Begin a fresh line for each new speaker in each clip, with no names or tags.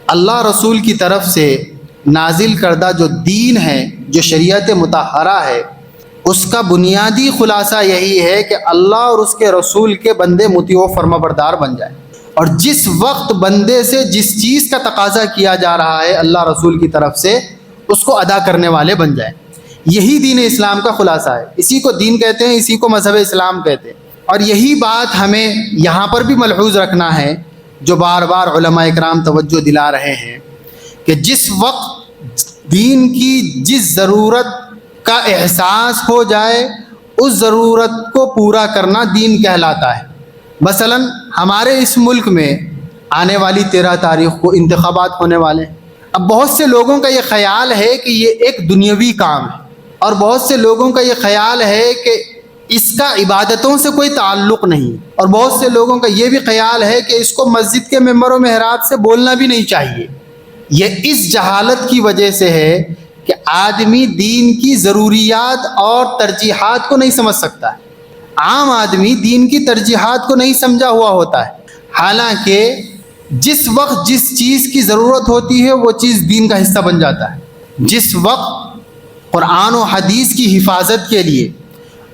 اللہ رسول کی طرف سے نازل کردہ جو دین ہے، جو شریعت مطہرہ ہے، اس کا بنیادی خلاصہ یہی ہے کہ اللہ اور اس کے رسول کے بندے مطیع و فرما بردار بن جائیں، اور جس وقت بندے سے جس چیز کا تقاضا کیا جا رہا ہے اللہ رسول کی طرف سے، اس کو ادا کرنے والے بن جائیں۔ یہی دین اسلام کا خلاصہ ہے، اسی کو دین کہتے ہیں، اسی کو مذہب اسلام کہتے ہیں۔ اور یہی بات ہمیں یہاں پر بھی ملحوظ رکھنا ہے، جو بار بار علماء اکرام توجہ دلا رہے ہیں، کہ جس وقت دین کی جس ضرورت کا احساس ہو جائے، اس ضرورت کو پورا کرنا دین کہلاتا ہے۔ مثلا ہمارے اس ملک میں آنے والی 13 تاریخ کو انتخابات ہونے والے ہیں۔ اب بہت سے لوگوں کا یہ خیال ہے کہ یہ ایک دنیاوی کام ہے، اور بہت سے لوگوں کا یہ خیال ہے کہ اس کا عبادتوں سے کوئی تعلق نہیں، اور بہت سے لوگوں کا یہ بھی خیال ہے کہ اس کو مسجد کے ممبر و محراب سے بولنا بھی نہیں چاہیے۔ یہ اس جہالت کی وجہ سے ہے کہ آدمی دین کی ضروریات اور ترجیحات کو نہیں سمجھ سکتا ہے۔ عام آدمی دین کی ترجیحات کو نہیں سمجھا ہوا ہوتا ہے، حالانکہ جس وقت جس چیز کی ضرورت ہوتی ہے وہ چیز دین کا حصہ بن جاتا ہے۔ جس وقت قرآن و حدیث کی حفاظت کے لیے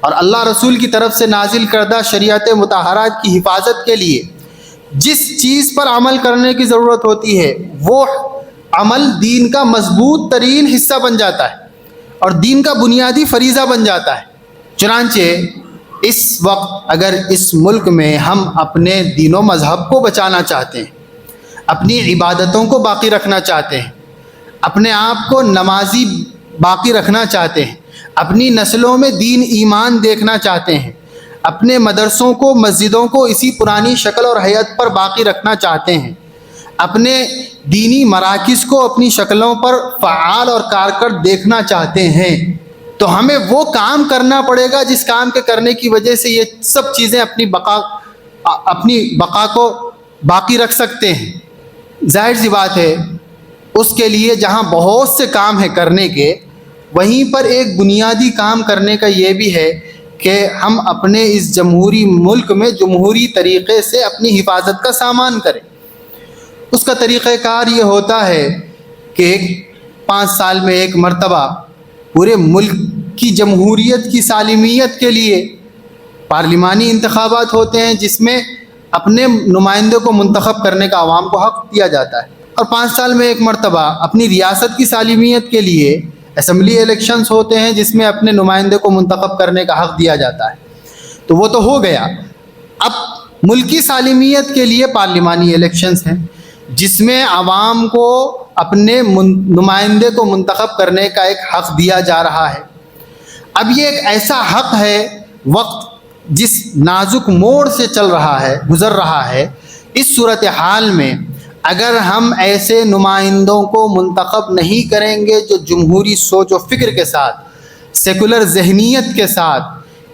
اور اللہ رسول کی طرف سے نازل کردہ شریعت مطہرات کی حفاظت کے لیے جس چیز پر عمل کرنے کی ضرورت ہوتی ہے، وہ عمل دین کا مضبوط ترین حصہ بن جاتا ہے اور دین کا بنیادی فریضہ بن جاتا ہے۔ چنانچہ اس وقت اگر اس ملک میں ہم اپنے دین و مذہب کو بچانا چاہتے ہیں، اپنی عبادتوں کو باقی رکھنا چاہتے ہیں، اپنے آپ کو نمازی باقی رکھنا چاہتے ہیں، اپنی نسلوں میں دین ایمان دیکھنا چاہتے ہیں، اپنے مدرسوں کو مسجدوں کو اسی پرانی شکل اور حیت پر باقی رکھنا چاہتے ہیں، اپنے دینی مراکز کو اپنی شکلوں پر فعال اور کارکرد دیکھنا چاہتے ہیں، تو ہمیں وہ کام کرنا پڑے گا جس کام کے کرنے کی وجہ سے یہ سب چیزیں اپنی بقا کو باقی رکھ سکتے ہیں۔ ظاہر سی بات ہے، اس کے لیے جہاں بہت سے کام ہیں کرنے کے، وہیں پر ایک بنیادی کام کرنے کا یہ بھی ہے کہ ہم اپنے اس جمہوری ملک میں جمہوری طریقے سے اپنی حفاظت کا سامان کریں۔ اس کا طریقہ کار یہ ہوتا ہے کہ 5 سال میں ایک مرتبہ پورے ملک کی جمہوریت کی سالمیت کے لیے پارلیمانی انتخابات ہوتے ہیں، جس میں اپنے نمائندے کو منتخب کرنے کا عوام کو حق دیا جاتا ہے، اور 5 سال میں ایک مرتبہ اپنی ریاست کی سالمیت کے لیے اسمبلی الیکشنز ہوتے ہیں، جس میں اپنے نمائندے کو منتخب کرنے کا حق دیا جاتا ہے۔ تو وہ تو ہو گیا۔ اب ملکی سالمیت کے لیے پارلیمانی الیکشنز ہیں، جس میں عوام کو اپنے نمائندے کو منتخب کرنے کا ایک حق دیا جا رہا ہے۔ اب یہ ایک ایسا حق ہے، وقت جس نازک موڑ سے گزر رہا ہے، اس صورتحال میں اگر ہم ایسے نمائندوں کو منتخب نہیں کریں گے جو جمہوری سوچ و فکر کے ساتھ، سیکولر ذہنیت کے ساتھ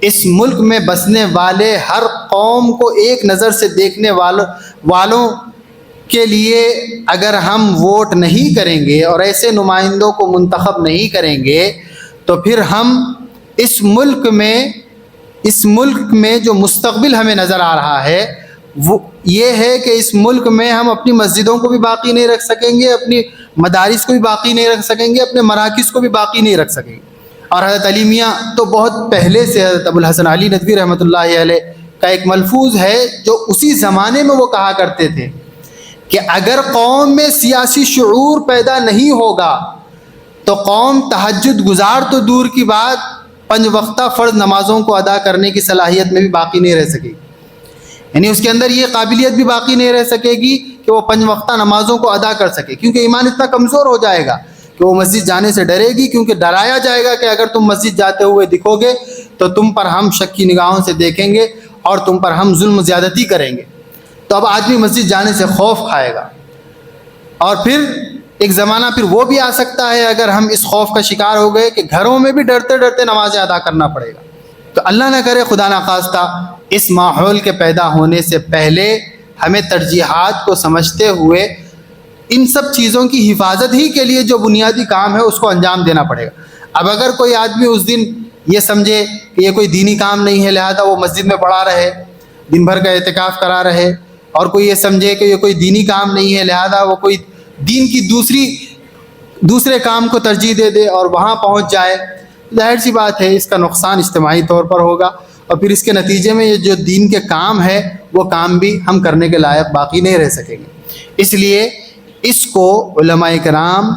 اس ملک میں بسنے والے ہر قوم کو ایک نظر سے دیکھنے والوں کے لیے اگر ہم ووٹ نہیں کریں گے اور ایسے نمائندوں کو منتخب نہیں کریں گے، تو پھر ہم اس ملک میں جو مستقبل ہمیں نظر آ رہا ہے وہ یہ ہے کہ اس ملک میں ہم اپنی مسجدوں کو بھی باقی نہیں رکھ سکیں گے، اپنی مدارس کو بھی باقی نہیں رکھ سکیں گے، اپنے مراکز کو بھی باقی نہیں رکھ سکیں گے۔ اور حضرت علی میاں تو بہت پہلے سے حضرت ابوالحسن علی ندوی رحمۃ اللہ علیہ کا ایک ملفوظ ہے جو اسی زمانے میں وہ کہا کرتے تھے کہ اگر قوم میں سیاسی شعور پیدا نہیں ہوگا تو قوم تہجد گزار تو دور کی بات، 5 وقتہ فرض نمازوں کو ادا کرنے کی صلاحیت میں بھی باقی نہیں رہ سکے گی، یعنی اس کے اندر یہ قابلیت بھی باقی نہیں رہ سکے گی کہ وہ 5 وقتہ نمازوں کو ادا کر سکے، کیونکہ ایمان اتنا کمزور ہو جائے گا کہ وہ مسجد جانے سے ڈرے گی، کیونکہ ڈرایا جائے گا کہ اگر تم مسجد جاتے ہوئے دکھو گے تو تم پر ہم شک کی نگاہوں سے دیکھیں گے اور تم پر ہم ظلم و زیادتی کریں گے۔ تو اب آدمی مسجد جانے سے خوف کھائے گا، اور پھر ایک زمانہ پھر وہ بھی آ سکتا ہے اگر ہم اس خوف کا شکار ہو گئے کہ گھروں میں بھی ڈرتے ڈرتے نمازیں ادا کرنا پڑے گا۔ تو اللہ نہ کرے، خدا نخواستہ، اس ماحول کے پیدا ہونے سے پہلے ہمیں ترجیحات کو سمجھتے ہوئے ان سب چیزوں کی حفاظت ہی کے لیے جو بنیادی کام ہے اس کو انجام دینا پڑے گا۔ اب اگر کوئی آدمی اس دن یہ سمجھے کہ یہ کوئی دینی کام نہیں ہے لہذا وہ مسجد میں پڑھا رہے، دن بھر کا اعتکاف کرا رہے، اور کوئی یہ سمجھے کہ یہ کوئی دینی کام نہیں ہے لہذا وہ کوئی دین کی دوسرے کام کو ترجیح دے دے اور وہاں پہنچ جائے، ظاہر سی بات ہے اس کا نقصان اجتماعی طور پر ہوگا، اور پھر اس کے نتیجے میں یہ جو دین کے کام ہے وہ کام بھی ہم کرنے کے لائق باقی نہیں رہ سکیں گے۔ اس لیے اس کو علماء کرام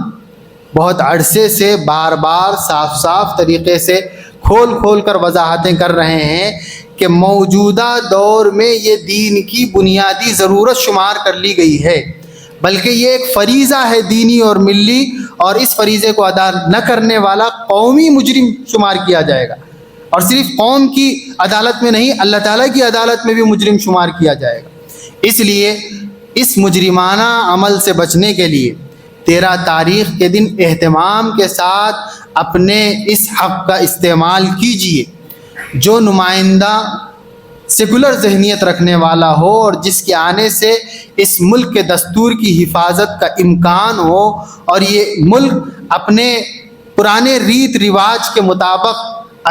بہت عرصے سے بار بار صاف طریقے سے کھول کر وضاحتیں کر رہے ہیں کہ موجودہ دور میں یہ دین کی بنیادی ضرورت شمار کر لی گئی ہے، بلکہ یہ ایک فریضہ ہے دینی اور ملی، اور اس فریضے کو ادا نہ کرنے والا قومی مجرم شمار کیا جائے گا، اور صرف قوم کی عدالت میں نہیں، اللہ تعالیٰ کی عدالت میں بھی مجرم شمار کیا جائے گا۔ اس لیے اس مجرمانہ عمل سے بچنے کے لیے 13 تاریخ کے دن اہتمام کے ساتھ اپنے اس حق کا استعمال کیجیے۔ جو نمائندہ سیکولر ذہنیت رکھنے والا ہو اور جس کے آنے سے اس ملک کے دستور کی حفاظت کا امکان ہو، اور یہ ملک اپنے پرانے ریت رواج کے مطابق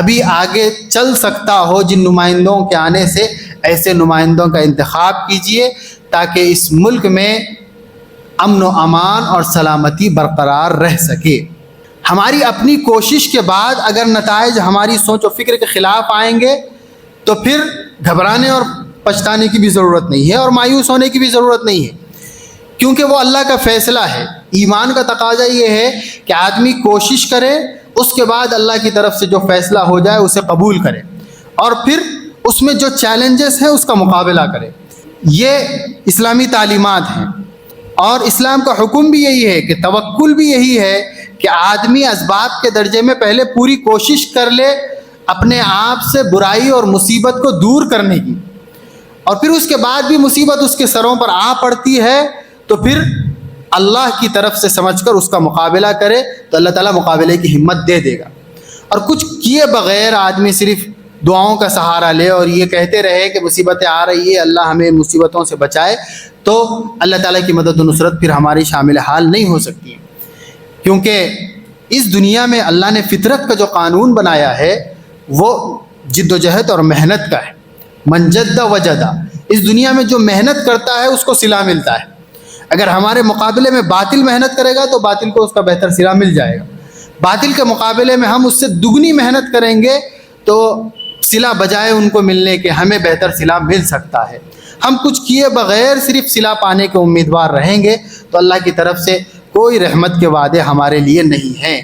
ابھی آگے چل سکتا ہو، جن نمائندوں کے آنے سے ایسے نمائندوں کا انتخاب کیجیے تاکہ اس ملک میں امن و امان اور سلامتی برقرار رہ سکے۔ ہماری اپنی کوشش کے بعد اگر نتائج ہماری سوچ و فکر کے خلاف آئیں گے تو پھر گھبرانے اور پچھتانے کی بھی ضرورت نہیں ہے، اور مایوس ہونے کی بھی ضرورت نہیں ہے، کیونکہ وہ اللہ کا فیصلہ ہے۔ ایمان کا تقاضا یہ ہے کہ آدمی کوشش کرے، اس کے بعد اللہ کی طرف سے جو فیصلہ ہو جائے اسے قبول کرے، اور پھر اس میں جو چیلنجز ہیں اس کا مقابلہ کرے۔ یہ اسلامی تعلیمات ہیں، اور اسلام کا حکم بھی یہی ہے کہ توکل بھی یہی ہے کہ آدمی اسباب کے درجے میں پہلے پوری کوشش کر لے اپنے آپ سے برائی اور مصیبت کو دور کرنے کی، اور پھر اس کے بعد بھی مصیبت اس کے سروں پر آ پڑتی ہے تو پھر اللہ کی طرف سے سمجھ کر اس کا مقابلہ کرے تو اللہ تعالیٰ مقابلے کی ہمت دے دے گا۔ اور کچھ کیے بغیر آدمی صرف دعاؤں کا سہارا لے اور یہ کہتے رہے کہ مصیبتیں آ رہی ہے، اللہ ہمیں مصیبتوں سے بچائے، تو اللہ تعالیٰ کی مدد و نصرت پھر ہماری شامل حال نہیں ہو سکتی ہے، کیونکہ اس دنیا میں اللہ نے فطرت کا جو قانون بنایا ہے وہ جد و جہد اور محنت کا ہے۔ من جد وجدہ، اس دنیا میں جو محنت کرتا ہے اس کو صلہ ملتا ہے۔ اگر ہمارے مقابلے میں باطل محنت کرے گا تو باطل کو اس کا بہتر صلہ مل جائے گا، باطل کے مقابلے میں ہم اس سے دگنی محنت کریں گے تو صلہ بجائے ان کو ملنے کے ہمیں بہتر صلہ مل سکتا ہے۔ ہم کچھ کیے بغیر صرف صلہ پانے کے امیدوار رہیں گے تو اللہ کی طرف سے کوئی رحمت کے وعدے ہمارے لیے نہیں ہیں۔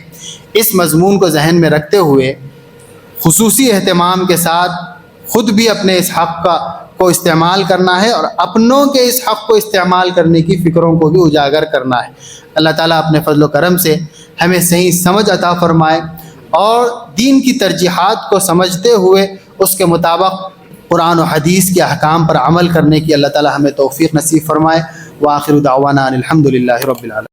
اس مضمون کو ذہن میں رکھتے ہوئے خصوصی اہتمام کے ساتھ خود بھی اپنے اس حق کو استعمال کرنا ہے، اور اپنوں کے اس حق کو استعمال کرنے کی فکروں کو بھی اجاگر کرنا ہے۔ اللہ تعالیٰ اپنے فضل و کرم سے ہمیں صحیح سمجھ عطا فرمائے، اور دین کی ترجیحات کو سمجھتے ہوئے اس کے مطابق قرآن و حدیث کے احکام پر عمل کرنے کی اللہ تعالیٰ ہمیں توفیق نصیب فرمائے۔ وآخر دعوانا ان الحمد للہ رب العالمین۔